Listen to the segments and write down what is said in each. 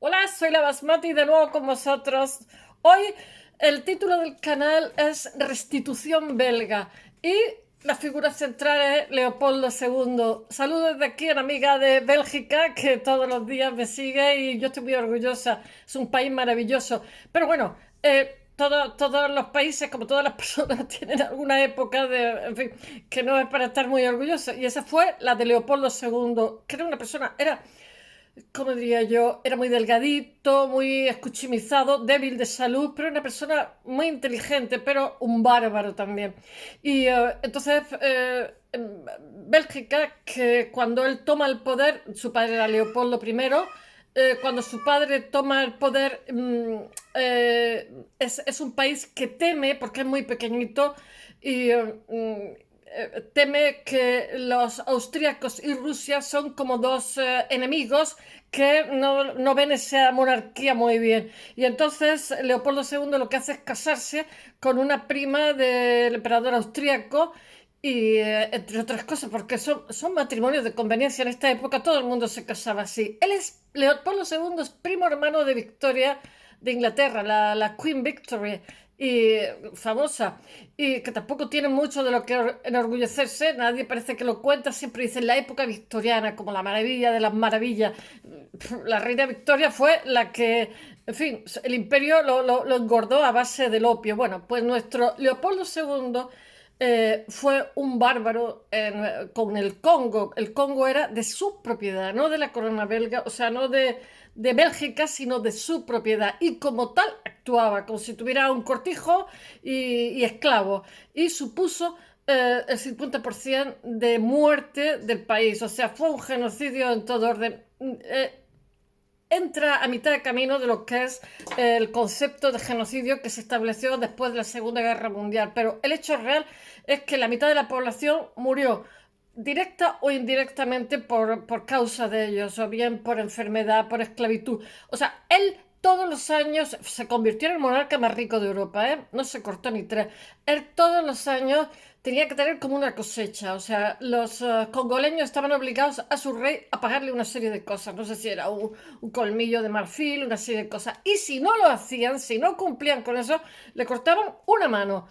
Hola, soy la Basmati de nuevo con vosotros. Hoy el título del canal es Restitución belga y la figura central es Leopoldo II. Saludos desde aquí a una amiga de Bélgica que todos los días me sigue y yo estoy muy orgullosa. Es un país maravilloso. Pero bueno, todos los países, como todas las personas, tienen alguna época en fin, que no es para estar muy orgulloso. Y esa fue la de Leopoldo II, que era una persona, era como diría yo, era muy delgadito, muy escuchimizado, débil de salud, pero una persona muy inteligente, pero un bárbaro también. Y entonces, en Bélgica, que cuando él toma el poder, su padre era Leopoldo I, cuando su padre toma el poder, es un país que teme, porque es muy pequeñito, y teme que los austríacos y Rusia son como dos enemigos que no ven esa monarquía muy bien. Y entonces Leopoldo II lo que hace es casarse con una prima del emperador austríaco y entre otras cosas, porque son matrimonios de conveniencia. En esta época todo el mundo se casaba así. Leopoldo II es primo hermano de Victoria de Inglaterra, la Queen Victoria, y famosa, y que tampoco tiene mucho de lo que enorgullecerse. Nadie parece que lo cuenta, siempre dicen la época victoriana como la maravilla de las maravillas. La reina Victoria fue la que, en fin, el imperio lo engordó a base del opio. Bueno, pues nuestro Leopoldo II fue un bárbaro con el Congo. El Congo era de su propiedad, no de la corona belga, o sea, no de Bélgica, sino de su propiedad. Y como tal actuaba, como si tuviera un cortijo y esclavo. Y supuso el 50% de muerte del país. O sea, fue un genocidio en todo orden. Entra a mitad de camino de lo que es el concepto de genocidio que se estableció después de la Segunda Guerra Mundial. Pero el hecho real es que la mitad de la población murió directa o indirectamente por causa de ellos, o bien por enfermedad, por esclavitud. O sea, él todos los años se convirtió en el monarca más rico de Europa, ¿eh? No se cortó ni tres. Él todos los años tenía que tener como una cosecha. O sea, los congoleños estaban obligados a su rey a pagarle una serie de cosas. No sé si era un colmillo de marfil, una serie de cosas. Y si no lo hacían, si no cumplían con eso, le cortaban una mano.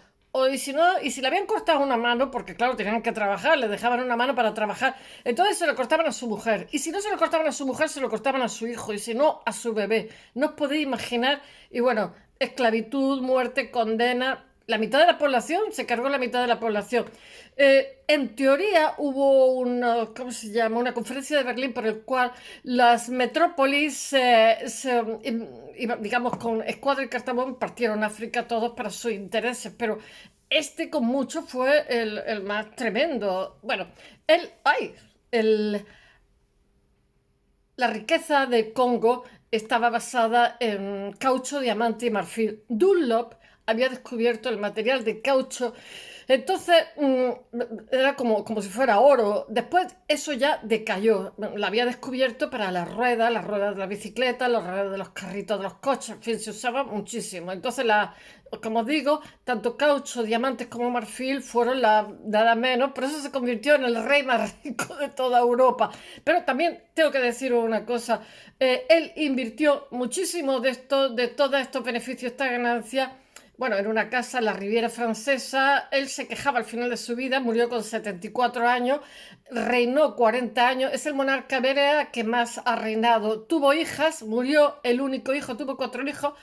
Y si no, y si le habían cortado una mano, porque claro, tenían que trabajar, le dejaban una mano para trabajar, entonces se lo cortaban a su mujer. Y si no se lo cortaban a su mujer, se lo cortaban a su hijo. Y si no, a su bebé. No os podéis imaginar. Y bueno, esclavitud, muerte, condena. La mitad de la población se cargó la mitad de la población. En teoría hubo una, ¿cómo se llama? Una conferencia de Berlín por el cual las metrópolis, digamos, con Escuadra y Cartabón partieron África todos para sus intereses, pero este con mucho fue el más tremendo. Bueno, el, la riqueza de Congo estaba basada en caucho, diamante y marfil. Dunlop había descubierto el material de caucho, entonces era como si fuera oro. Después eso ya decayó. La había descubierto para las ruedas de la bicicleta, las ruedas de los carritos de los coches, en fin, se usaba muchísimo. Entonces, como digo, tanto caucho, diamantes como marfil fueron nada menos, por eso se convirtió en el rey más rico de toda Europa. Pero también tengo que decir una cosa, él invirtió muchísimo de todos estos beneficios, esta ganancia, bueno, en una casa en la Riviera Francesa. Él se quejaba al final de su vida, murió con 74 años, reinó 40 años, es el monarca berea que más ha reinado. Tuvo hijas, murió el único hijo, tuvo cuatro hijos.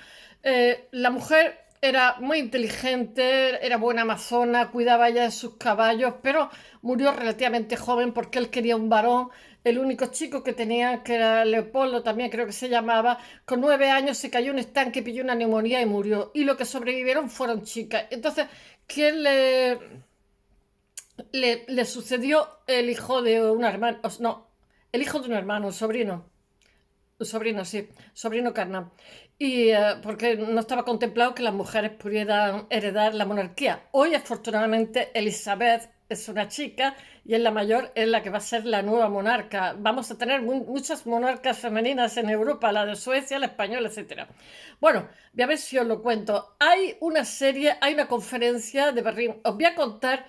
La mujer era muy inteligente, era buena amazona, cuidaba ya de sus caballos, pero murió relativamente joven porque él quería un varón. El único chico que tenía, que era Leopoldo, también creo que se llamaba, con 9 años se cayó en un estanque, pilló una neumonía y murió. Y lo que sobrevivieron fueron chicas. Entonces, ¿quién le sucedió? El hijo de un hermano, no, el hijo de un hermano, un sobrino, sí, sobrino carnal. Y porque no estaba contemplado que las mujeres pudieran heredar la monarquía. Hoy, afortunadamente, Elizabeth es una chica y es la mayor, es la que va a ser la nueva monarca. Vamos a tener muchas monarcas femeninas en Europa, la de Suecia, la española, etcétera. Bueno, voy a ver si os lo cuento. Hay una serie, hay una conferencia de Berlín. Os voy a contar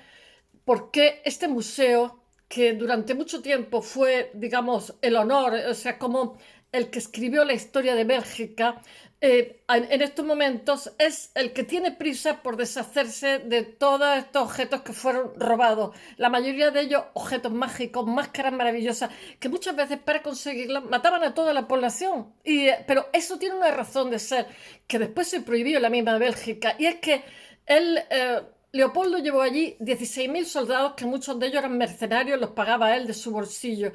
porque este museo, que durante mucho tiempo fue, digamos, el honor, o sea, como el que escribió la historia de Bélgica, en estos momentos es el que tiene prisa por deshacerse de todos estos objetos que fueron robados. La mayoría de ellos objetos mágicos, máscaras maravillosas, que muchas veces para conseguirlas mataban a toda la población. Pero eso tiene una razón de ser, que después se prohibió en la misma Bélgica, y es que él... Leopoldo llevó allí 16.000 soldados, que muchos de ellos eran mercenarios, los pagaba él de su bolsillo.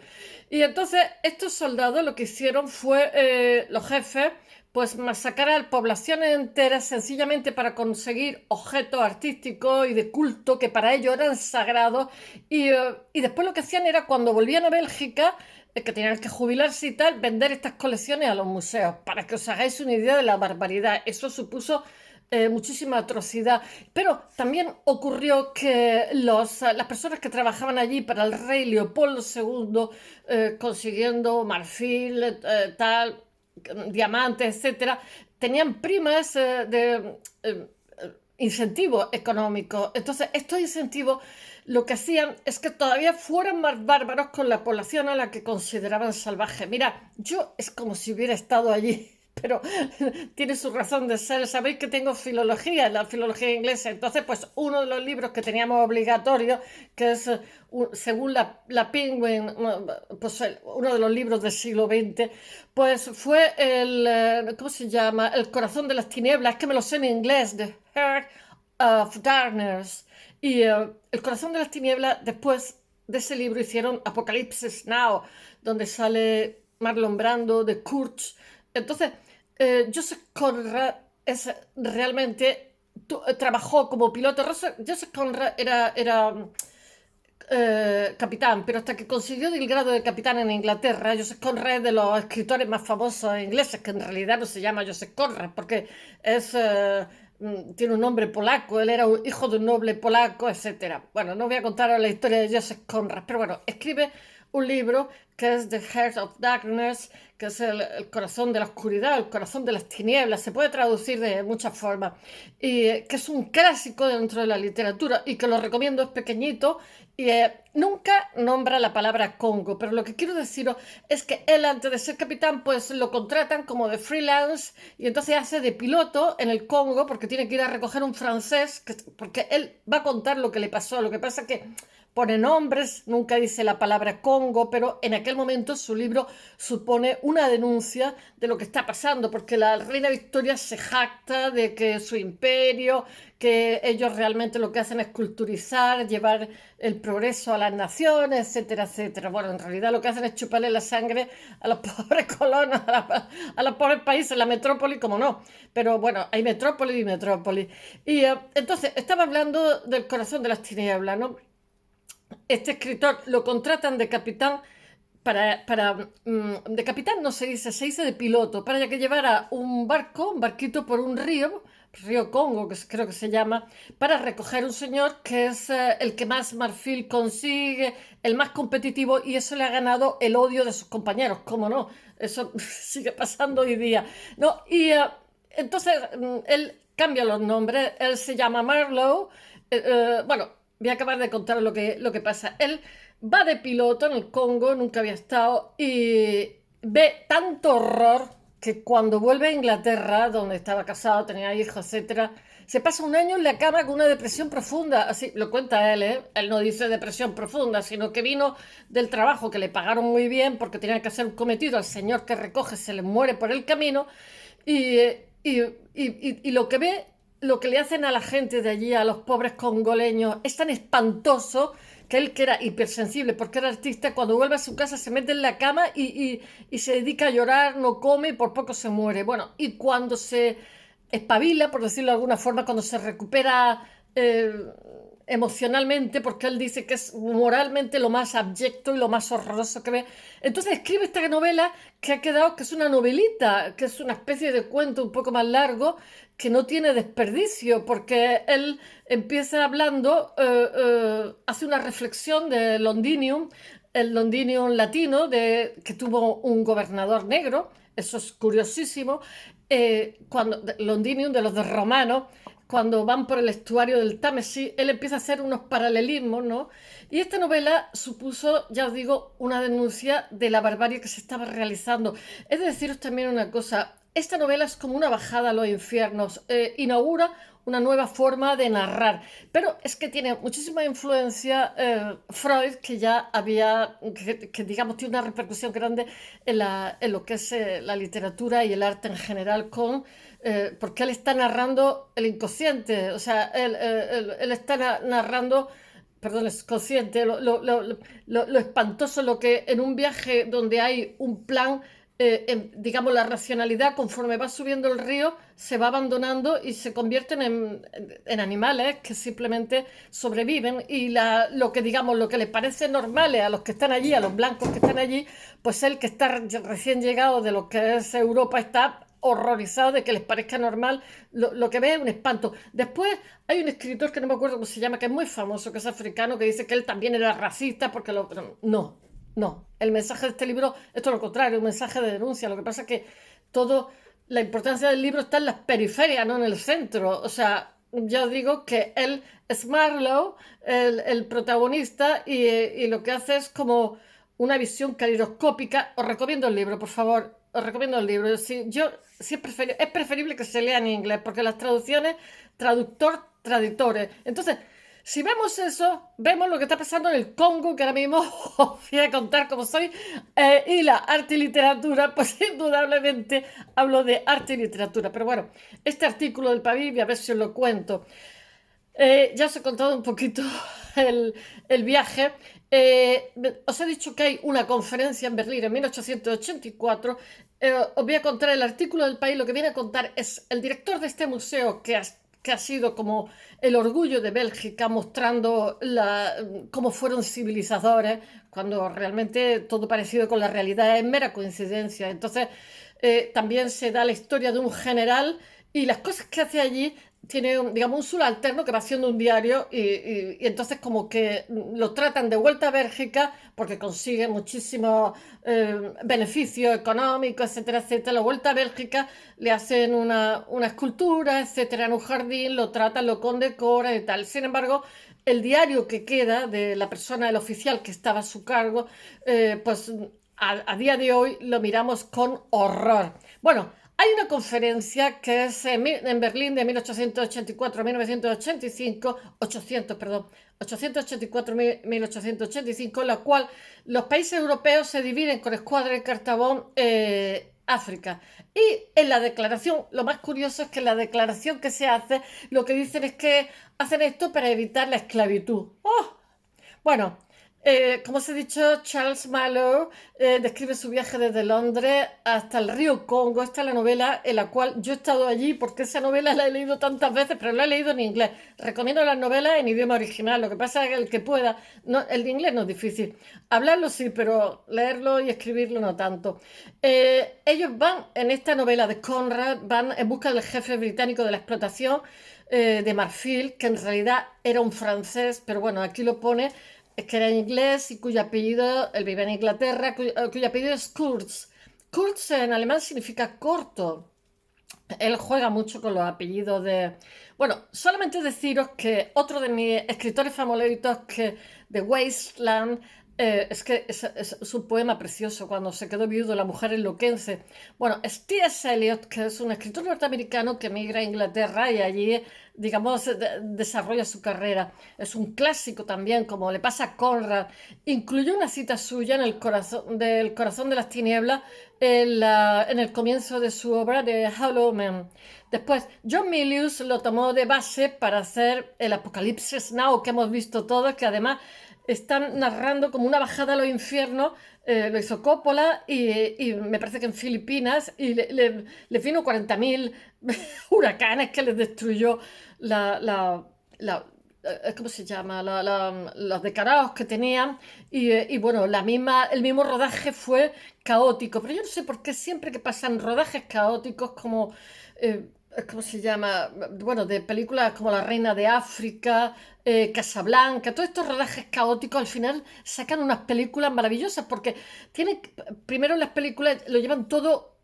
Y entonces estos soldados lo que hicieron fue, los jefes, pues masacrar a poblaciones enteras sencillamente para conseguir objetos artísticos y de culto que para ellos eran sagrados. Y después lo que hacían era, cuando volvían a Bélgica, que tenían que jubilarse y tal, vender estas colecciones a los museos. Para que os hagáis una idea de la barbaridad, eso supuso muchísima atrocidad. Pero también ocurrió que las personas que trabajaban allí para el rey Leopoldo II, consiguiendo marfil, tal, diamantes, etcétera, tenían primas de incentivo económico. Entonces, estos incentivos lo que hacían es que todavía fueran más bárbaros con la población a la que consideraban salvaje. Mira, yo es como si hubiera estado allí, pero tiene su razón de ser. Sabéis que tengo filología, la filología inglesa. Entonces, pues uno de los libros que teníamos obligatorio, que es, según la Penguin, pues uno de los libros del siglo XX, pues fue ¿cómo se llama? El corazón de las tinieblas, es que me lo sé en inglés, The Heart of Darkness. Y El corazón de las tinieblas, después de ese libro hicieron Apocalipsis Now, donde sale Marlon Brando de Kurtz. Entonces, Joseph Conrad es realmente trabajó como piloto. Joseph Conrad era capitán, pero hasta que consiguió el grado de capitán en Inglaterra. Joseph Conrad es de los escritores más famosos ingleses, que en realidad no se llama Joseph Conrad porque tiene un nombre polaco. Él era hijo de un noble polaco, etcétera. Bueno, no voy a contar la historia de Joseph Conrad, pero bueno, escribe un libro que es The Heart of Darkness, que es el corazón de la oscuridad, el corazón de las tinieblas. Se puede traducir de muchas formas, y que es un clásico dentro de la literatura y que lo recomiendo. Es pequeñito y nunca nombra la palabra Congo, pero lo que quiero deciros es que él, antes de ser capitán, pues lo contratan como de freelance, y entonces hace de piloto en el Congo porque tiene que ir a recoger un francés, porque él va a contar lo que le pasó. Lo que pasa es que pone nombres, nunca dice la palabra Congo, pero en aquel momento su libro supone una denuncia de lo que está pasando, porque la reina Victoria se jacta de que su imperio, que ellos realmente lo que hacen es culturizar, llevar el progreso a las naciones, etcétera, etcétera. Bueno, en realidad lo que hacen es chuparle la sangre a los pobres colonos, a los pobres países, la metrópoli, como no. Pero bueno, hay metrópoli y metrópoli. Entonces, estaba hablando del corazón de las tinieblas, ¿no? Este escritor lo contratan de capitán de capitán no se dice, se dice de piloto, para que llevara un barquito por un río Congo, creo que se llama, para recoger un señor que es el que más marfil consigue, el más competitivo, y eso le ha ganado el odio de sus compañeros. ¿Cómo no? Eso sigue pasando hoy día, ¿no? Entonces él cambia los nombres. Él se llama Marlowe. Bueno, voy a acabar de contar lo que pasa. Él va de piloto en el Congo, nunca había estado, y ve tanto horror que cuando vuelve a Inglaterra, donde estaba casado, tenía hijos, etcétera, se pasa un año en la cama con una depresión profunda. Así lo cuenta él, ¿eh? Él no dice depresión profunda, sino que vino del trabajo, que le pagaron muy bien porque tenía que hacer un cometido. Al señor que recoge se le muere por el camino, y, y lo que ve, lo que le hacen a la gente de allí, a los pobres congoleños, es tan espantoso que él, que era hipersensible porque era artista, cuando vuelve a su casa se mete en la cama y se dedica a llorar, no come y por poco se muere. Bueno, y cuando se espabila, por decirlo de alguna forma, cuando se recupera emocionalmente, porque él dice que es moralmente lo más abyecto y lo más horroroso que ve, entonces escribe esta novela que ha quedado, que es una novelita, que es una especie de cuento un poco más largo, que no tiene desperdicio, porque él empieza hablando, hace una reflexión de Londinium, el Londinium latino, que tuvo un gobernador negro. Eso es curiosísimo. Londinium, de los de Romanos, cuando van por el estuario del Támesis, él empieza a hacer unos paralelismos, ¿no? Y esta novela supuso, ya os digo, una denuncia de la barbarie que se estaba realizando. Es de deciros también una cosa, esta novela es como una bajada a los infiernos, inaugura una nueva forma de narrar, pero es que tiene muchísima influencia Freud, que ya había, que, digamos tiene una repercusión grande en lo que es la literatura y el arte en general, porque él está narrando el inconsciente, o sea, él está narrando, perdón, es consciente, lo espantoso, lo que en un viaje donde hay un plan, digamos, la racionalidad, conforme va subiendo el río, se va abandonando y se convierten en animales que simplemente sobreviven, y lo que, digamos, lo que les parece normal a los que están allí, a los blancos que están allí, pues el que está recién llegado de lo que es Europa está horrorizado de que les parezca normal, lo que ve es un espanto. Después hay un escritor que no me acuerdo cómo se llama, que es muy famoso, que es africano, que dice que él también era racista porque no, no. El mensaje de este libro es todo lo contrario, un mensaje de denuncia. Lo que pasa es que todo, la importancia del libro está en las periferias, no en el centro. O sea, yo digo que él es Marlowe, el protagonista, y lo que hace es como una visión caleidoscópica. Os recomiendo el libro, por favor. Os recomiendo el libro. Sí es preferible que se lea en inglés, porque las traducciones, traductores. Entonces, si vemos eso, vemos lo que está pasando en el Congo, que ahora mismo os voy a contar cómo soy, y la arte y literatura, pues indudablemente hablo de arte y literatura. Pero bueno, este artículo del País, a ver si os lo cuento. Ya os he contado un poquito el viaje. Os he dicho que hay una conferencia en Berlín en 1884. Os voy a contar el artículo del País. Lo que viene a contar es el director de este museo, que ha sido como el orgullo de Bélgica, mostrando cómo fueron civilizadores, cuando realmente todo parecido con la realidad es mera coincidencia. Entonces, también se da la historia de un general y las cosas que hace allí. Tiene, digamos, un subalterno que va haciendo un diario, y entonces como que lo tratan de vuelta a Bélgica porque consigue muchísimos beneficios económicos, etcétera, etcétera. La vuelta a Bélgica, le hacen una escultura, etcétera, en un jardín, lo tratan, lo condecoran y tal. Sin embargo, el diario que queda de la persona, el oficial que estaba a su cargo, pues a día de hoy lo miramos con horror. Bueno, hay una conferencia que es en Berlín de 1884 a 1985, 800, perdón, 884-1885, en la cual los países europeos se dividen con Escuadra y Cartabón, África. Y en la declaración, lo más curioso es que en la declaración que se hace, lo que dicen es que hacen esto para evitar la esclavitud. ¡Oh! Bueno, como os he dicho, Charles Marlowe describe su viaje desde Londres hasta el río Congo. Esta es la novela en la cual yo he estado allí, porque esa novela la he leído tantas veces, pero la he leído en inglés. Recomiendo las novelas en idioma original. Lo que pasa es que el que pueda, no, el de inglés no es difícil. Hablarlo sí, pero leerlo y escribirlo no tanto. Ellos van, en esta novela de Conrad, van en busca del jefe británico de la explotación de marfil, que en realidad era un francés, pero bueno, aquí lo pone, es que era inglés y cuyo apellido, él vive en Inglaterra, cuyo apellido es Kurz. Kurz en alemán significa corto. Él juega mucho con los apellidos de... Bueno, solamente deciros que otro de mis escritores favoritos, que de Wasteland, es que es un poema precioso, cuando se quedó viudo la mujer enloquece. Bueno, T.S. Eliot, que es un escritor norteamericano que emigra a Inglaterra y allí, digamos, desarrolla su carrera. Es un clásico también, como le pasa a Conrad. Incluyó una cita suya en el corazón de las tinieblas, en el comienzo de su obra de Hollow Man. Después, John Milius lo tomó de base para hacer el Apocalipsis Now, que hemos visto todos, que además están narrando como una bajada a los infiernos. Lo hizo Coppola, y me parece que en Filipinas, y le vino 40.000 huracanes que les destruyó la ¿cómo se llama? Los decorados que tenían, y bueno, el mismo rodaje fue caótico, pero yo no sé por qué siempre que pasan rodajes caóticos como... ¿cómo se llama? Bueno, de películas como La Reina de África, Casablanca, todos estos rodajes caóticos al final sacan unas películas maravillosas, porque primero las películas lo llevan todo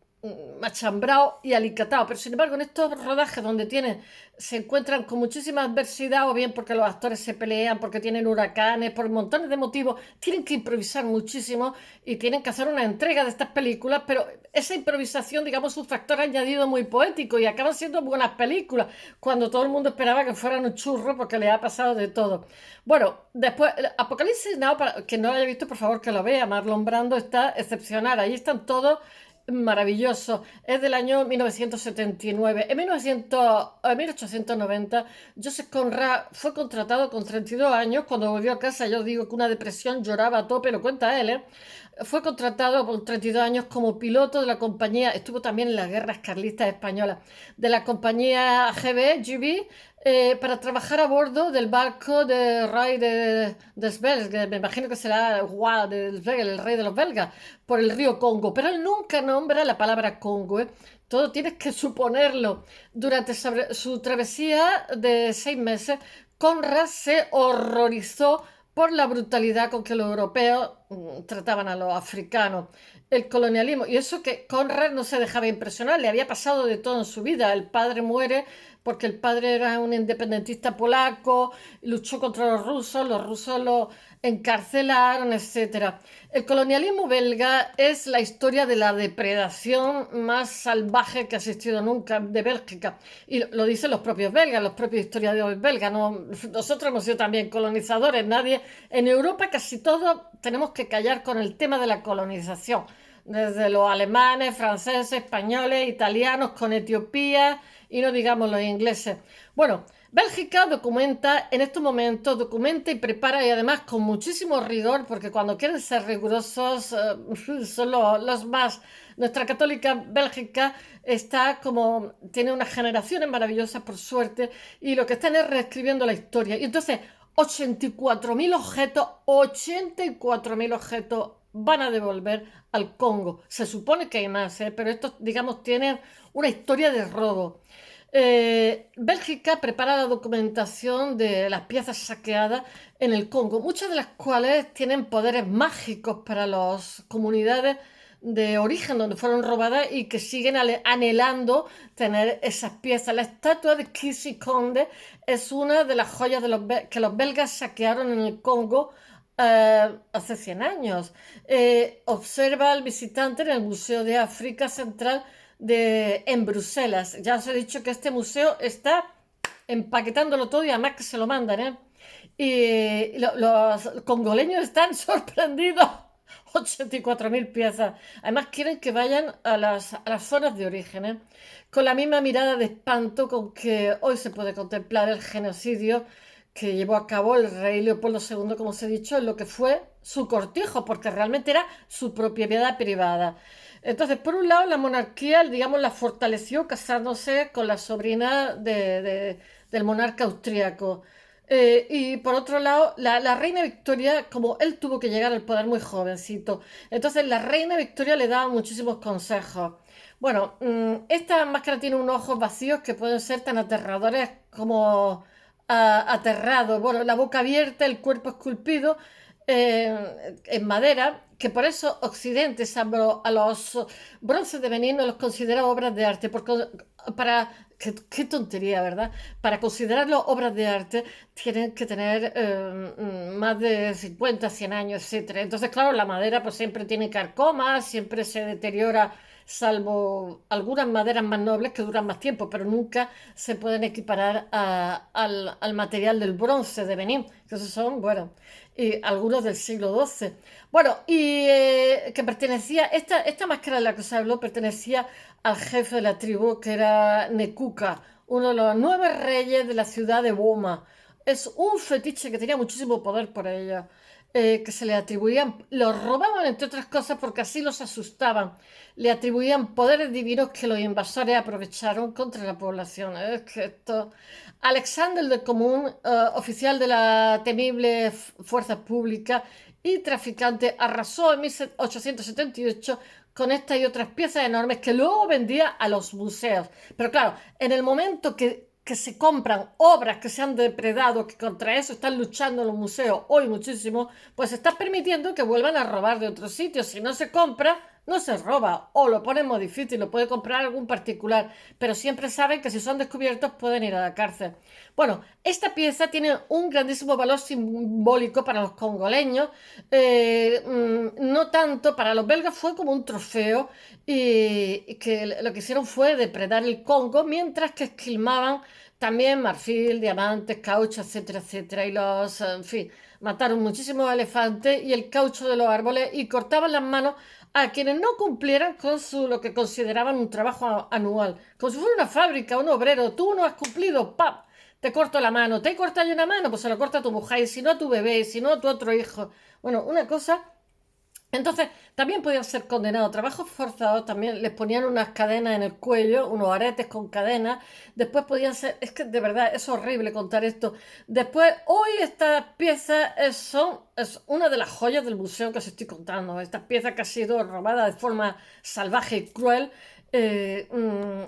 machambrado y alicatado. Pero sin embargo, en estos rodajes donde se encuentran con muchísima adversidad, o bien porque los actores se pelean, porque tienen huracanes, por montones de motivos, tienen que improvisar muchísimo y tienen que hacer una entrega de estas películas, pero esa improvisación, digamos, es un factor añadido muy poético y acaban siendo buenas películas, cuando todo el mundo esperaba que fueran un churro porque le ha pasado de todo. Bueno, después, Apocalipsis Now, para quien no lo haya visto, por favor que lo vea. Marlon Brando está excepcional, ahí están todos maravilloso. Es del año 1979. En 1890, Joseph Conrad fue contratado con 32 años. Cuando volvió a casa, yo digo que una depresión, lloraba a tope, lo cuenta él, ¿eh? Fue contratado con 32 años como piloto de la compañía, estuvo también en las guerras carlistas españolas, de la compañía GB, para trabajar a bordo del barco de Rey de Svelg, me imagino que será Roi de Svelg, el rey de los belgas, por el río Congo. Pero él nunca nombra la palabra Congo, ¿eh? Todo tienes que suponerlo. Durante su travesía de 6 meses, Conrad se horrorizó por la brutalidad con que los europeos trataban a los africanos, el colonialismo. Y eso que Conrad no se dejaba impresionar, le había pasado de todo en su vida. El padre muere porque el padre era un independentista polaco, luchó contra los rusos lo encarcelaron, etcétera. El colonialismo belga es la historia de la depredación más salvaje que ha existido nunca de Bélgica. Y lo dicen los propios belgas, los propios historiadores belgas. ¿No? Nosotros hemos sido también colonizadores. Nadie, en Europa casi todos tenemos que callar con el tema de la colonización. Desde los alemanes, franceses, españoles, italianos, con Etiopía y no digamos los ingleses. Bueno, Bélgica documenta en estos momentos, documenta y prepara y además con muchísimo rigor, porque cuando quieren ser rigurosos son los más. Nuestra católica Bélgica está como, tiene unas generaciones maravillosas por suerte y lo que están es reescribiendo la historia. Y entonces 84.000 objetos van a devolver al Congo. Se supone que hay más, pero estos, digamos, tienen una historia de robo. Bélgica prepara la documentación de las piezas saqueadas en el Congo, muchas de las cuales tienen poderes mágicos para las comunidades de origen donde fueron robadas y que siguen anhelando tener esas piezas. La estatua de Kissy Conde es una de las joyas que los belgas saquearon en el Congo hace 100 años. Observa al visitante en el Museo de África Central en Bruselas. Ya os he dicho que este museo está empaquetándolo todo y además que se lo mandan, ¿eh? Y los congoleños están sorprendidos. 84.000 piezas. Además quieren que vayan a las zonas de origen, ¿eh? Con la misma mirada de espanto con que hoy se puede contemplar el genocidio que llevó a cabo el rey Leopoldo II, como os he dicho, en lo que fue su cortijo, porque realmente era su propiedad privada. Entonces, por un lado, la monarquía, digamos, la fortaleció casándose con la sobrina del monarca austríaco. Y por otro lado, la reina Victoria, como él tuvo que llegar al poder muy jovencito, entonces la reina Victoria le daba muchísimos consejos. Bueno, esta máscara tiene unos ojos vacíos que pueden ser tan aterradores como aterrados. Bueno, la boca abierta, el cuerpo esculpido en madera, que por eso Occidente, salvo a los bronces de Benín, no los considera obras de arte, porque para qué tontería, ¿verdad? Para considerarlo obras de arte tienen que tener más de 50, 100 años, etcétera. Entonces, claro, la madera pues siempre tiene carcomas, siempre se deteriora, salvo algunas maderas más nobles que duran más tiempo, pero nunca se pueden equiparar al material del bronce de Benín, que esos son, bueno, y algunos del siglo XII. Bueno, y que pertenecía, esta máscara de la que os hablo pertenecía al jefe de la tribu, que era Nekuka, uno de los 9 reyes de la ciudad de Boma. Es un fetiche que tenía muchísimo poder por ella, que se le atribuían, los robaban entre otras cosas porque así los asustaban, le atribuían poderes divinos que los invasores aprovecharon contra la población. Es que esto. Alexander de Común, oficial de la temible fuerza pública y traficante, arrasó en 1878 con estas y otras piezas enormes que luego vendía a los museos. Pero claro, en el momento que se compran obras que se han depredado, que contra eso están luchando los museos hoy muchísimo, pues está permitiendo que vuelvan a robar de otros sitios. Si no se compra, no se roba, o lo pone muy difícil, lo puede comprar algún particular, pero siempre saben que si son descubiertos pueden ir a la cárcel. Bueno, esta pieza tiene un grandísimo valor simbólico para los congoleños, no tanto para los belgas, fue como un trofeo y que lo que hicieron fue depredar el Congo mientras que esquilmaban también marfil, diamantes, caucho, etcétera, etcétera, y en fin, mataron muchísimos elefantes y el caucho de los árboles y cortaban las manos a quienes no cumplieran con lo que consideraban un trabajo anual, como si fuera una fábrica, un obrero. Tú no has cumplido, ¡pap! Te corto la mano. ¿Te he cortado yo una mano? Pues se lo corta a tu mujer, y si no a tu bebé, y si no a tu otro hijo. Bueno, una cosa. Entonces, también podían ser condenados a trabajos forzados, también les ponían unas cadenas en el cuello, unos aretes con cadenas, después podían ser, es que de verdad es horrible contar esto. Después, hoy estas piezas es una de las joyas del museo que os estoy contando, estas piezas que ha sido robada de forma salvaje y cruel,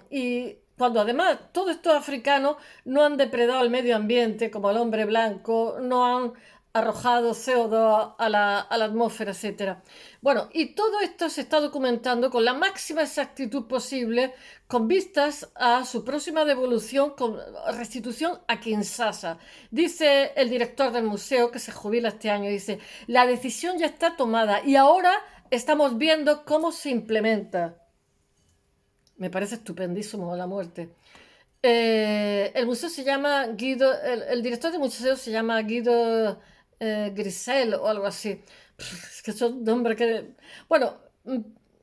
y cuando además todos estos africanos no han depredado el medio ambiente como el hombre blanco, no han arrojado CO2 a la atmósfera, etcétera. Bueno, y todo esto se está documentando con la máxima exactitud posible, con vistas a su próxima devolución, con restitución a Kinshasa. Dice el director del museo, que se jubila este año, dice, la decisión ya está tomada y ahora estamos viendo cómo se implementa. Me parece estupendísimo la muerte. El museo se llama Guido, el director del museo se llama Guido Grisel o algo así. Es que son nombres que... Bueno,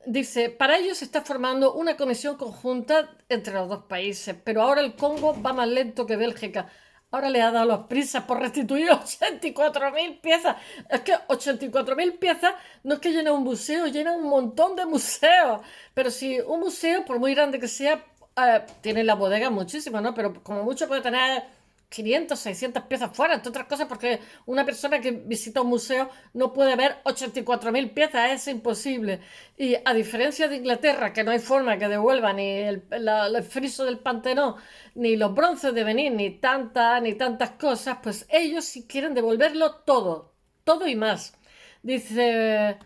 dice, para ello se está formando una comisión conjunta entre los dos países, pero ahora el Congo va más lento que Bélgica. Ahora le ha dado las prisas por restituir 84.000 piezas. Es que 84.000 piezas no es que llena un museo, llena un montón de museos. Pero si un museo, por muy grande que sea, tiene la bodega muchísimo, ¿no? Pero como mucho puede tener 500, 600 piezas fuera, entre otras cosas porque una persona que visita un museo no puede ver 84.000 piezas, es imposible. Y a diferencia de Inglaterra, que no hay forma que devuelva ni el friso del Pantenón, ni los bronces de Benín, ni tantas cosas, pues ellos sí quieren devolverlo todo, todo y más. Dice,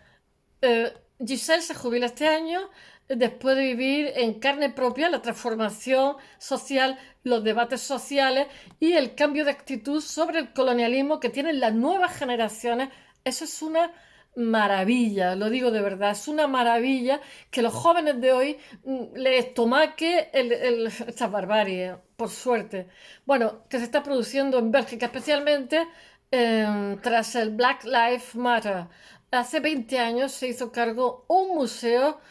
Giselle se jubila este año después de vivir en carne propia la transformación social, los debates sociales y el cambio de actitud sobre el colonialismo que tienen las nuevas generaciones. Eso es una maravilla, lo digo de verdad, es una maravilla que los jóvenes de hoy les estomaque esta barbarie, por suerte. Bueno, que se está produciendo en Bélgica, especialmente tras el Black Lives Matter. Hace 20 años se hizo cargo un museo.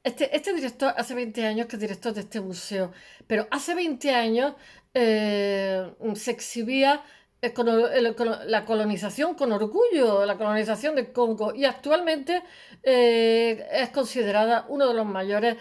Este director hace 20 años que es director de este museo, pero hace 20 años se exhibía con la colonización con orgullo, la colonización del Congo, y actualmente es considerada uno de los mayores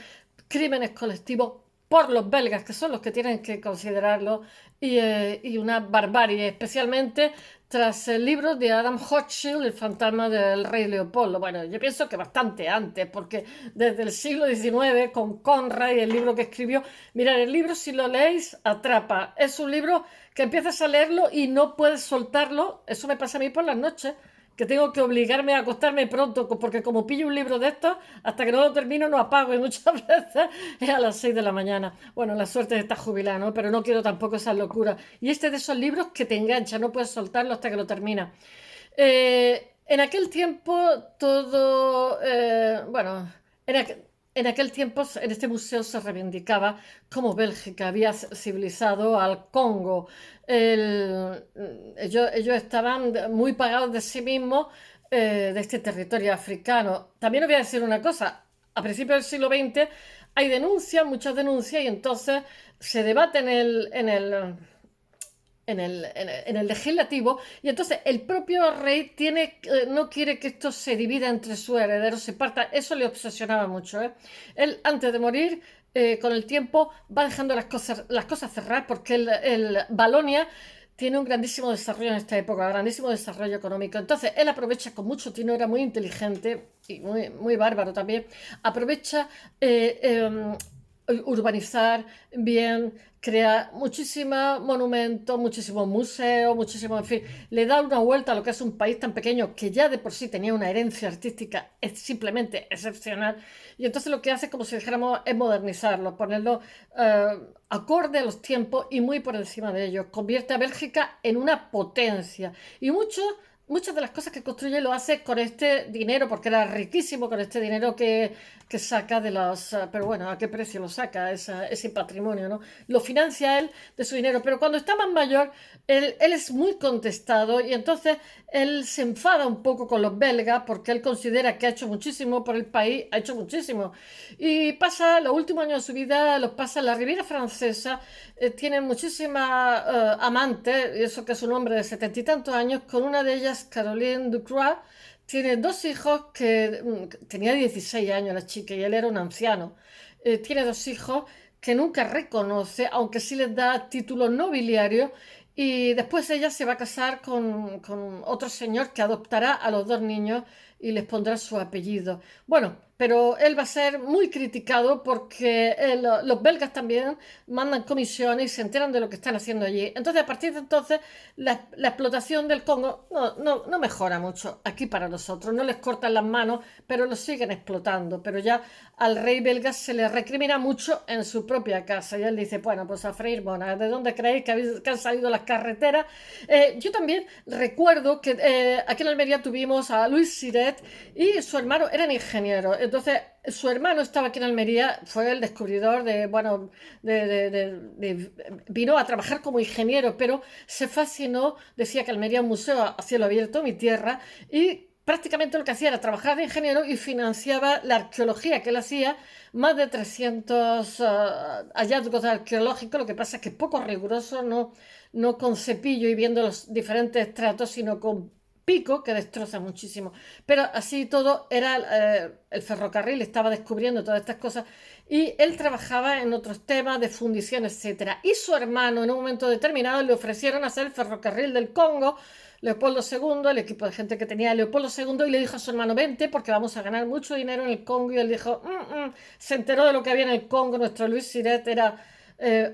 crímenes colectivos por los belgas, que son los que tienen que considerarlo, y una barbarie, especialmente tras el libro de Adam Hochschild, El fantasma del rey Leopoldo. Bueno, yo pienso que bastante antes, porque desde el siglo XIX, con Conrad y el libro que escribió, mirad, el libro si lo leéis, atrapa. Es un libro que empiezas a leerlo y no puedes soltarlo. Eso me pasa a mí por las noches, que tengo que obligarme a acostarme pronto, porque como pillo un libro de estos, hasta que no lo termino no apago, y muchas veces es a las 6 de la mañana. Bueno, la suerte de estar jubilado, ¿no? Pero no quiero tampoco esas locuras. Y este de esos libros que te engancha, no puedes soltarlo hasta que lo terminas. En aquel tiempo todo, bueno, en aquel tiempo en este museo se reivindicaba cómo Bélgica había civilizado al Congo. Ellos estaban muy pagados de sí mismos, de este territorio africano. También os voy a decir una cosa, a principios del siglo XX hay denuncias, muchas denuncias, y entonces se debate en el legislativo, y entonces el propio rey no quiere que esto se divida entre sus herederos, se parta. Eso le obsesionaba mucho, ¿eh? Él, antes de morir, con el tiempo, va dejando las cosas cerradas, porque el Valonia tiene un grandísimo desarrollo en esta época, grandísimo desarrollo económico. Entonces él aprovecha con mucho tino, era muy inteligente y muy, muy bárbaro también, aprovecha urbanizar bien, crea muchísimos monumentos, muchísimos museos, muchísimos, en fin, le da una vuelta a lo que es un país tan pequeño que ya de por sí tenía una herencia artística es simplemente excepcional. Y entonces lo que hace, como si dijéramos, es modernizarlo, ponerlo acorde a los tiempos y muy por encima de ellos. Convierte a Bélgica en una potencia. Y muchas de las cosas que construye lo hace con este dinero, porque era riquísimo con este dinero que saca de los... pero bueno, ¿a qué precio lo saca ese patrimonio, no? Lo financia él de su dinero, pero cuando está más mayor, él es muy contestado y entonces él se enfada un poco con los belgas porque él considera que ha hecho muchísimo por el país, ha hecho muchísimo. Y pasa los últimos años de su vida, los pasa en la Riviera Francesa, tiene muchísimas amantes, y eso que es un hombre de 70 y tantos años, con una de ellas, Caroline Ducroix. Tiene dos hijos tenía 16 años la chica y él era un anciano. Tiene dos hijos que nunca reconoce, aunque sí les da títulos nobiliarios. Y después ella se va a casar con otro señor que adoptará a los dos niños y les pondrá su apellido. Bueno, pero él va a ser muy criticado porque los belgas también mandan comisiones y se enteran de lo que están haciendo allí. Entonces, a partir de entonces, la explotación del Congo no mejora mucho aquí para nosotros. No les cortan las manos, pero lo siguen explotando. Pero ya al rey belga se le recrimina mucho en su propia casa. Y él dice, bueno, pues a freír bonas, ¿de dónde creéis que han salido las carreteras? Yo también recuerdo que aquí en Almería tuvimos a Luis Siret y su hermano eran ingenieros. Entonces, su hermano estaba aquí en Almería, fue el descubridor de, bueno, vino a trabajar como ingeniero, pero se fascinó, decía que Almería es un museo a cielo abierto, mi tierra, y prácticamente lo que hacía era trabajar de ingeniero y financiaba la arqueología que él hacía, más de 300 hallazgos arqueológicos, lo que pasa es que es poco riguroso, no con cepillo y viendo los diferentes estratos, sino con pico que destroza muchísimo. Pero así todo era el ferrocarril, estaba descubriendo todas estas cosas y él trabajaba en otros temas de fundición, etcétera. Y su hermano en un momento determinado le ofrecieron hacer el ferrocarril del Congo. Leopoldo II, el equipo de gente que tenía Leopoldo II, y le dijo a su hermano, vente porque vamos a ganar mucho dinero en el Congo. Y él dijo, se enteró de lo que había en el Congo. Nuestro Luis Siret era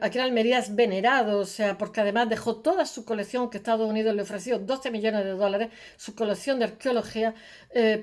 aquí en Almería es venerado, o sea, porque además dejó toda su colección que Estados Unidos le ofreció 12 millones de dólares, su colección de arqueología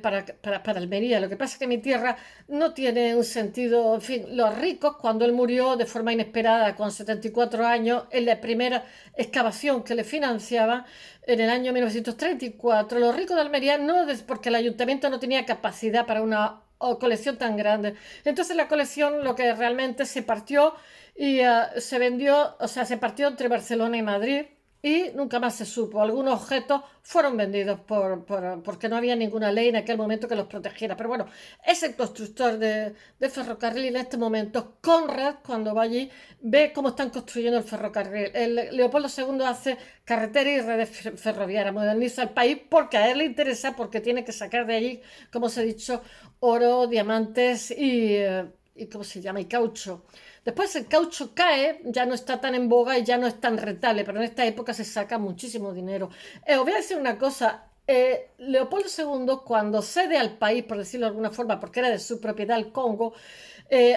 para Almería. Lo que pasa es que mi tierra no tiene un sentido, en fin, los ricos, cuando él murió de forma inesperada con 74 años, en la primera excavación que le financiaba en el año 1934, los ricos de Almería, no porque el ayuntamiento no tenía capacidad para una colección tan grande. Entonces la colección lo que realmente se partió y se vendió, o sea, se partió entre Barcelona y Madrid y nunca más se supo. Algunos objetos fueron vendidos porque no había ninguna ley en aquel momento que los protegiera. Pero bueno, es el constructor de ferrocarril en este momento. Conrad, cuando va allí, ve cómo están construyendo el ferrocarril. Leopoldo II hace carretera y redes ferroviarias, moderniza el país porque a él le interesa, porque tiene que sacar de allí, como os he dicho, oro, diamantes y ¿cómo se llama? Y caucho. Después el caucho cae, ya no está tan en boga y ya no es tan rentable, pero en esta época se saca muchísimo dinero. Os voy a decir una cosa, Leopoldo II cuando cede al país, por decirlo de alguna forma, porque era de su propiedad el Congo,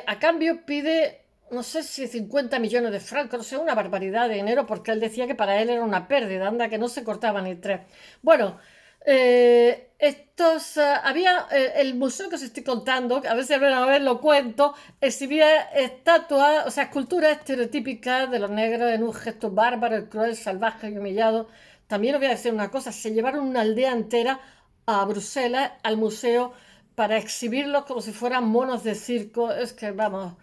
a cambio pide, no sé si 50 millones de francos, no sé, una barbaridad de dinero, porque él decía que para él era una pérdida, anda, que no se cortaba ni tres. Bueno, había el museo que os estoy contando, a veces a ver lo cuento, exhibía estatuas, o sea, esculturas estereotípicas de los negros en un gesto bárbaro, cruel, salvaje y humillado. También os voy a decir una cosa, se llevaron una aldea entera a Bruselas, al museo, para exhibirlos como si fueran monos de circo. Es que, vamos,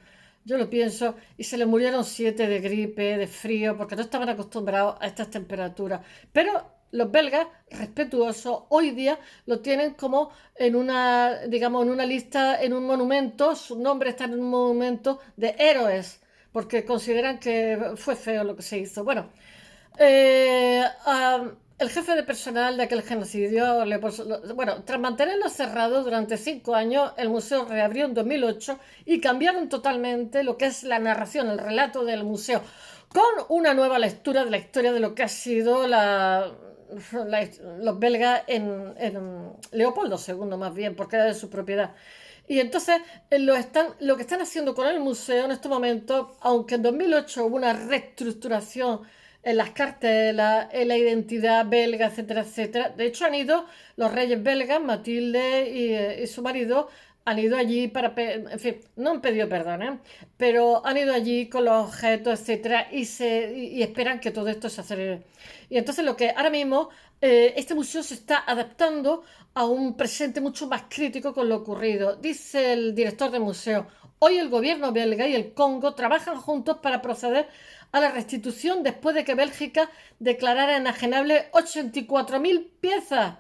yo lo pienso, y se le murieron 7 de gripe, de frío, porque no estaban acostumbrados a estas temperaturas. Pero los belgas, respetuosos, hoy día lo tienen como en una, digamos, en una lista, en un monumento, su nombre está en un monumento de héroes, porque consideran que fue feo lo que se hizo. Bueno, el jefe de personal de aquel genocidio, bueno, tras mantenerlo cerrado durante 5 años, el museo reabrió en 2008 y cambiaron totalmente lo que es la narración, el relato del museo, con una nueva lectura de la historia de lo que ha sido los belgas en Leopoldo II, más bien, porque era de su propiedad. Y entonces lo que están haciendo con el museo en estos momentos, aunque en 2008 hubo una reestructuración en las cartelas, en la identidad belga, etcétera, etcétera. De hecho, han ido los reyes belgas, Matilde y su marido, han ido allí en fin, no han pedido perdón, ¿eh? Pero han ido allí con los objetos, etcétera, y esperan que todo esto se acelere. Y entonces lo que ahora mismo, este museo se está adaptando a un presente mucho más crítico con lo ocurrido. Dice el director del museo, hoy el gobierno belga y el Congo trabajan juntos para proceder a la restitución después de que Bélgica declarara enajenables 84.000 piezas.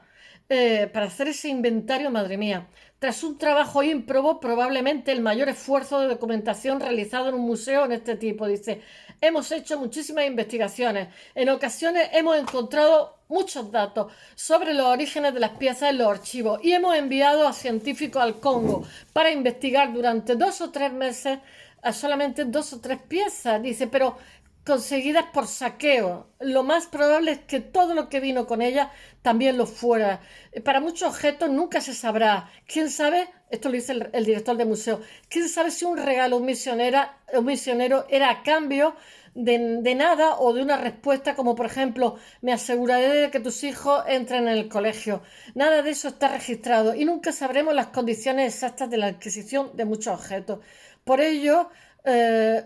Para hacer ese inventario, madre mía. Tras un trabajo ímprobo, probablemente el mayor esfuerzo de documentación realizado en un museo en este tipo, dice, hemos hecho muchísimas investigaciones. En ocasiones hemos encontrado muchos datos sobre los orígenes de las piezas en los archivos y hemos enviado a científicos al Congo para investigar durante 2 o 3 meses a solamente 2 o 3 piezas. Dice, pero conseguidas por saqueo. Lo más probable es que todo lo que vino con ella también lo fuera. Para muchos objetos nunca se sabrá. ¿Quién sabe? Esto lo dice el director del museo. ¿Quién sabe si un regalo un misionero era a cambio de nada o de una respuesta como, por ejemplo, me aseguraré de que tus hijos entren en el colegio? Nada de eso está registrado y nunca sabremos las condiciones exactas de la adquisición de muchos objetos. Por ello,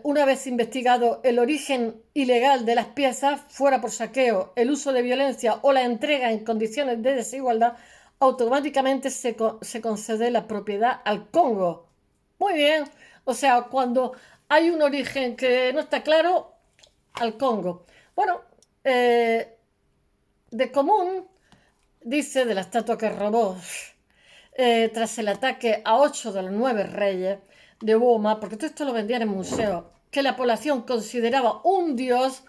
una vez investigado el origen ilegal de las piezas, fuera por saqueo, el uso de violencia o la entrega en condiciones de desigualdad, automáticamente se concede la propiedad al Congo. Muy bien, o sea, cuando hay un origen que no está claro, al Congo. Bueno, de común, dice de la estatua que robó tras el ataque a 8 de los 9 reyes de Boma, porque todo esto lo vendían en museos, que la población consideraba un dios,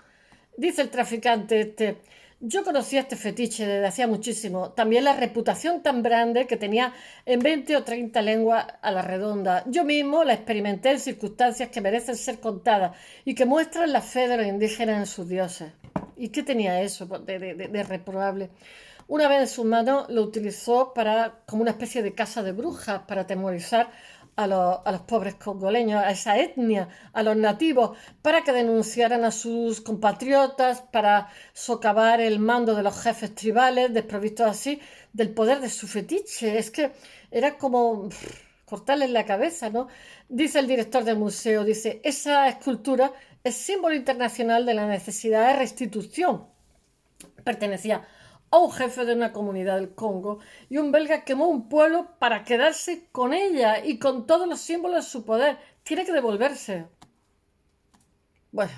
dice el traficante este. Yo conocía este fetiche desde hacía muchísimo. También la reputación tan grande que tenía en 20 o 30 lenguas a la redonda. Yo mismo la experimenté en circunstancias que merecen ser contadas y que muestran la fe de los indígenas en sus dioses. ¿Y qué tenía eso de reprobable? Una vez en sus manos lo utilizó como una especie de casa de brujas para atemorizar a los pobres congoleños, a esa etnia, a los nativos, para que denunciaran a sus compatriotas, para socavar el mando de los jefes tribales, desprovistos así del poder de su fetiche. Es que era como cortarles la cabeza, ¿no? Dice el director del museo, dice, esa escultura es símbolo internacional de la necesidad de restitución. Pertenecía a un jefe de una comunidad del Congo y un belga quemó un pueblo para quedarse con ella y con todos los símbolos de su poder. Tiene que devolverse. Bueno,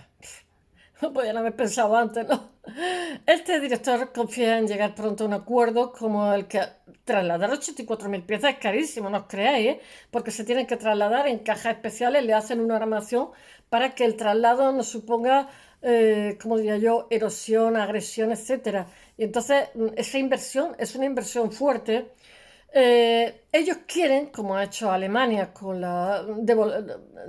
no podían haber pensado antes, ¿no? Este director confía en llegar pronto a un acuerdo como el que trasladar 84.000 piezas es carísimo, no os creáis, ¿eh? Porque se tienen que trasladar en cajas especiales, le hacen una armación para que el traslado no suponga, como diría yo, erosión, agresión, etcétera. Y entonces esa inversión es una inversión fuerte. Ellos quieren, como ha hecho Alemania con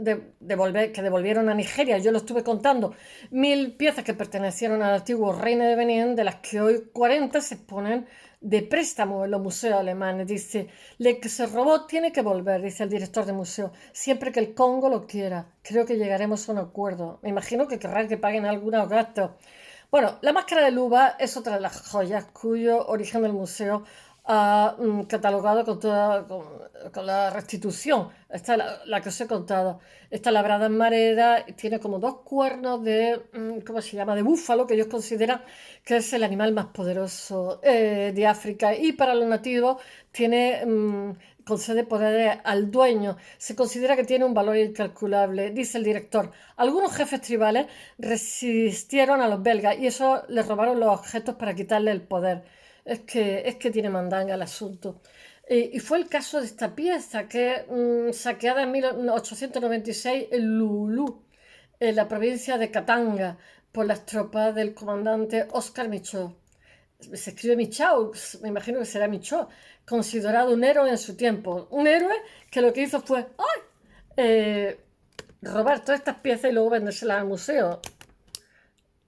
que devolvieron a Nigeria, yo lo estuve contando, 1.000 piezas que pertenecieron al antiguo reino de Benín, de las que hoy 40 se ponen de préstamo en los museos alemanes. Dice, le que se robó tiene que volver, dice el director del museo, siempre que el Congo lo quiera. Creo que llegaremos a un acuerdo. Me imagino que querrán que paguen algunos gastos. Bueno, la máscara de Luba es otra de las joyas cuyo origen del museo ha catalogado con la restitución. Esta es la que os he contado. Está labrada en madera, tiene como 2 cuernos ¿cómo se llama? De búfalo, que ellos consideran que es el animal más poderoso de África. Y para los nativos concede poderes al dueño. Se considera que tiene un valor incalculable. Dice el director, algunos jefes tribales resistieron a los belgas y eso les robaron los objetos para quitarle el poder. Es que tiene mandanga el asunto. Y fue el caso de esta pieza que saqueada en 1896 en Lulu, en la provincia de Katanga, por las tropas del comandante Oscar Michaud. Se escribe Michaud, me imagino que será Michaud, considerado un héroe en su tiempo. Un héroe que lo que hizo fue robar todas estas piezas y luego vendérselas al museo.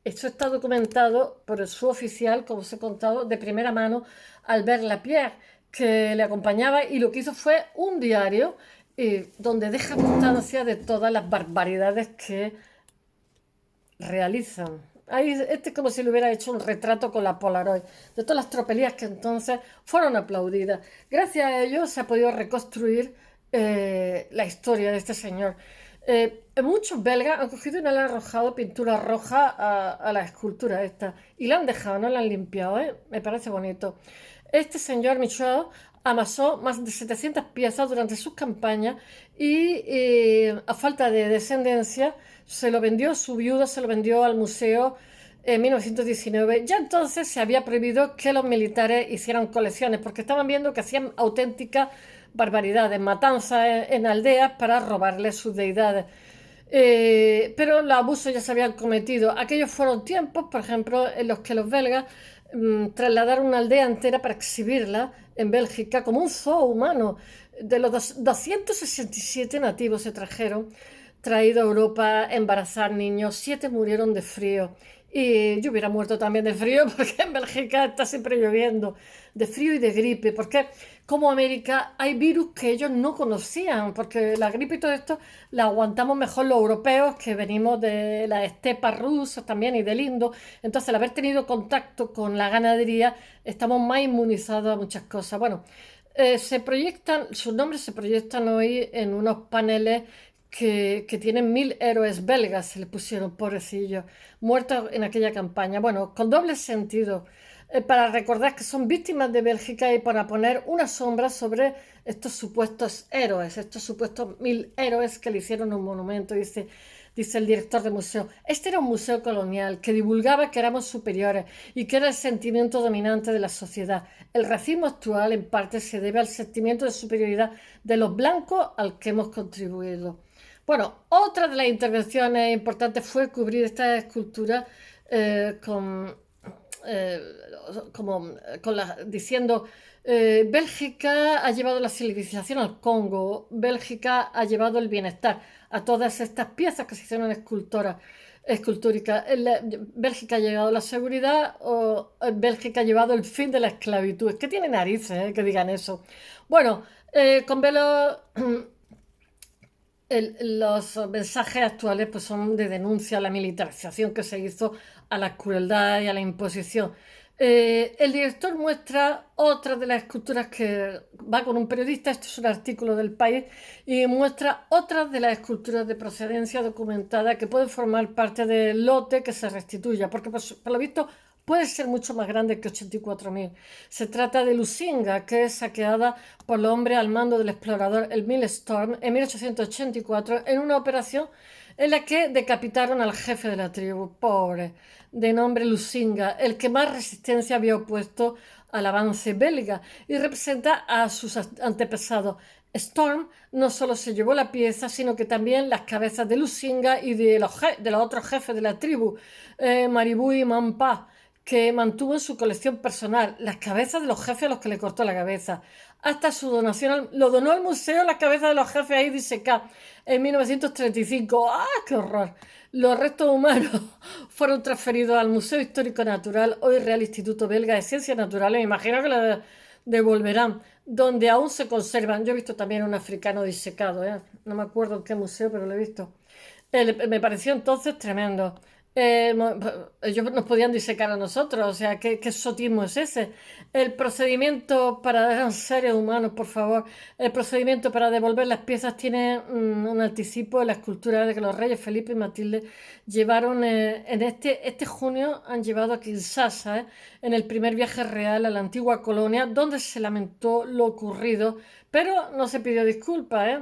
Esto está documentado por el suboficial, como os he contado, de primera mano, Albert Lapierre, que le acompañaba y lo que hizo fue un diario donde deja constancia de todas las barbaridades que realizan. Ahí, este es como si le hubiera hecho un retrato con la Polaroid de todas las tropelías que entonces fueron aplaudidas. Gracias a ello se ha podido reconstruir la historia de este señor. Muchos belgas han cogido y no le han arrojado pintura roja a la escultura esta y la han dejado, no la han limpiado, ¿eh? Me parece bonito. Este señor Michaud amasó más de 700 piezas durante sus campañas y a falta de descendencia se lo vendió a su viuda, se lo vendió al museo en 1919. Ya entonces se había prohibido que los militares hicieran colecciones porque estaban viendo que hacían auténticas barbaridades, matanzas en aldeas para robarles sus deidades. Pero los abusos ya se habían cometido. Aquellos fueron tiempos, por ejemplo, en los que los belgas trasladaron una aldea entera para exhibirla en Bélgica como un zoo humano. De los 267 nativos se trajeron, traído a Europa a embarazar niños, 7 murieron de frío. Y yo hubiera muerto también de frío porque en Bélgica está siempre lloviendo, de frío y de gripe, porque como América hay virus que ellos no conocían, porque la gripe y todo esto la aguantamos mejor los europeos que venimos de las estepas rusas también y del Indo. Entonces, al haber tenido contacto con la ganadería, estamos más inmunizados a muchas cosas. Bueno, se proyectan, sus nombres se proyectan hoy en unos paneles que tienen 1000 héroes belgas, se le pusieron, pobrecillos, muertos en aquella campaña. Bueno, con doble sentido, para recordar que son víctimas de Bélgica y para poner una sombra sobre estos supuestos héroes, estos supuestos 1000 héroes que le hicieron un monumento, dice el director del museo. Este era un museo colonial que divulgaba que éramos superiores y que era el sentimiento dominante de la sociedad. El racismo actual en parte se debe al sentimiento de superioridad de los blancos al que hemos contribuido. Bueno, otra de las intervenciones importantes fue cubrir esta escultura con, eh, diciendo Bélgica ha llevado la civilización al Congo, Bélgica ha llevado el bienestar a todas estas piezas que se hicieron escultóricas. Bélgica ha llevado la seguridad o Bélgica ha llevado el fin de la esclavitud. Es que tiene narices que digan eso. Bueno, con velo los mensajes actuales pues, son de denuncia a la militarización que se hizo, a la crueldad y a la imposición. El director muestra otra de las esculturas que va con un periodista, esto es un artículo del País, y muestra otras de las esculturas de procedencia documentada que pueden formar parte del lote que se restituya, porque por lo visto puede ser mucho más grande que 84.000. Se trata de Lusinga, que es saqueada por los hombres al mando del explorador Emil Storm en 1884 en una operación en la que decapitaron al jefe de la tribu, pobre, de nombre Lusinga, el que más resistencia había opuesto al avance belga y representa a sus antepasados. Storm no solo se llevó la pieza, sino que también las cabezas de Lusinga y de los otros jefes de la tribu, Maribú y Mampa, que mantuvo en su colección personal las cabezas de los jefes a los que le cortó la cabeza. Hasta su donación, lo donó al museo las cabezas de los jefes ahí disecadas en 1935. ¡Ah, qué horror! Los restos humanos fueron transferidos al Museo Histórico Natural, hoy Real Instituto Belga de Ciencias Naturales. Me imagino que lo devolverán, donde aún se conservan. Yo he visto también un africano disecado, ¿eh? No me acuerdo en qué museo, pero lo he visto. Me pareció entonces tremendo. Ellos nos podían disecar a nosotros, o sea, ¿qué sotismo es ese? El procedimiento para, eran seres humanos, por favor, el procedimiento para devolver las piezas tiene un anticipo en la escultura de que los reyes Felipe y Matilde llevaron, en este junio han llevado a Kinshasa, en el primer viaje real a la antigua colonia, donde se lamentó lo ocurrido, pero no se pidió disculpas, ¿eh?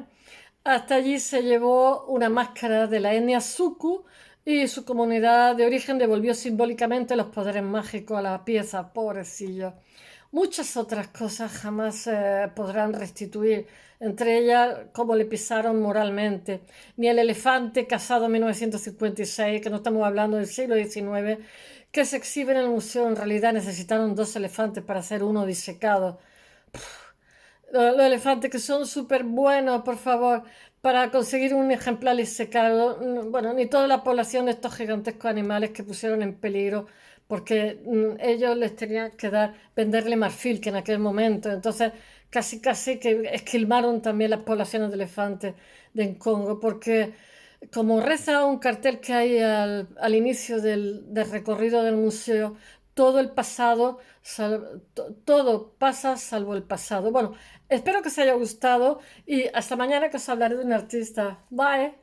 Hasta allí se llevó una máscara de la etnia Suku y su comunidad de origen devolvió simbólicamente los poderes mágicos a la pieza, pobrecillo. Muchas otras cosas jamás podrán restituir, entre ellas cómo le pisaron moralmente. Ni el elefante casado en 1956, que no estamos hablando del siglo XIX, que se exhibe en el museo, en realidad necesitaron 2 elefantes para hacer uno disecado. Los elefantes que son súper buenos, por favor, para conseguir un ejemplar disecado. Bueno, ni toda la población de estos gigantescos animales que pusieron en peligro porque ellos les tenían que venderle marfil, que en aquel momento, entonces casi que esquilmaron también las poblaciones de elefantes de Congo, porque como reza un cartel que hay al inicio del recorrido del museo, todo el pasado, todo pasa salvo el pasado. Bueno, espero que os haya gustado y hasta mañana que os hablaré de un artista. Bye.